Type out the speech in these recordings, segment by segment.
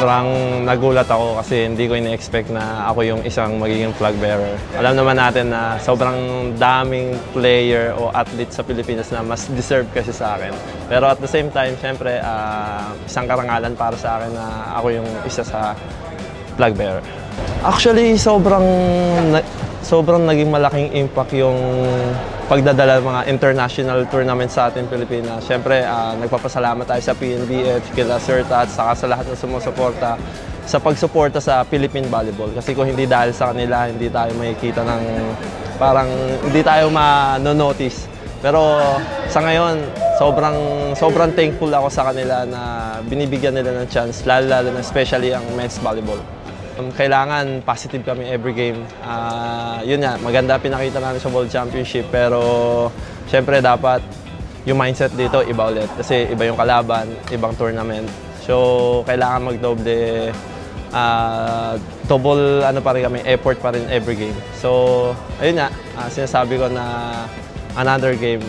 sobrang nagulat ako kasi hindi ko ina-expect na ako yung isang magiging flag bearer. Alam naman natin na sobrang daming player o athlete sa Pilipinas na mas deserve kasi sa akin. Pero at the same time, syempre, isang karangalan para sa akin na ako yung isa sa flag bearer. Actually, sobrang naging malaking impact yung pagdadala ng mga international tournament sa ating Pilipinas. Siyempre, nagpapasalamat tayo sa PNBF, kila Sir Tat, saka sa lahat ng sumusuporta sa pagsuporta sa Philippine Volleyball. Kasi kung hindi dahil sa kanila, hindi tayo makikita ng parang hindi tayo ma-notice. Pero sa ngayon, sobrang thankful ako sa kanila na binibigyan nila ng chance, lalo na especially ang men's volleyball. Kailangan positive kami every game. Yun nga, maganda pinakita namin sa World Championship, pero syempre dapat yung mindset dito iba ulit kasi iba yung kalaban, ibang tournament. So kailangan magdoble, double ano pa rin kami, effort pa rin every game. So ayun nga, sinasabi ko na another game,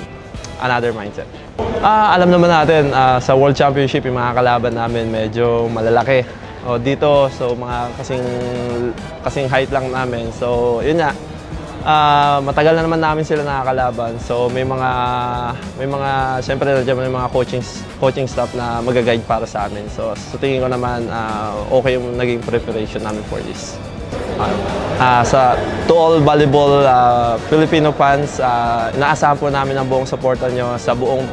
another mindset. Alam naman natin sa World Championship yung mga kalaban namin medyo malalaki. Dito, so mga kasing height lang namin. So, yun nga. Matagal na naman namin sila nakakalaban. So, may mga syempre nandiyan may mga coaching staff na mag-guide para sa amin. So, tingin ko naman okay yung naging preparation namin for this. To all volleyball Filipino fans, inaasahan po namin ang buong suporta nyo sa buong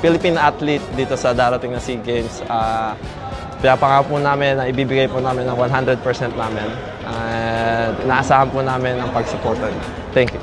Philippine athlete dito sa darating na SEA Games. Pinapangako po namin na ibibigay po namin ng 100% namin. Inaasahan po namin ang pagsuporta. Thank you.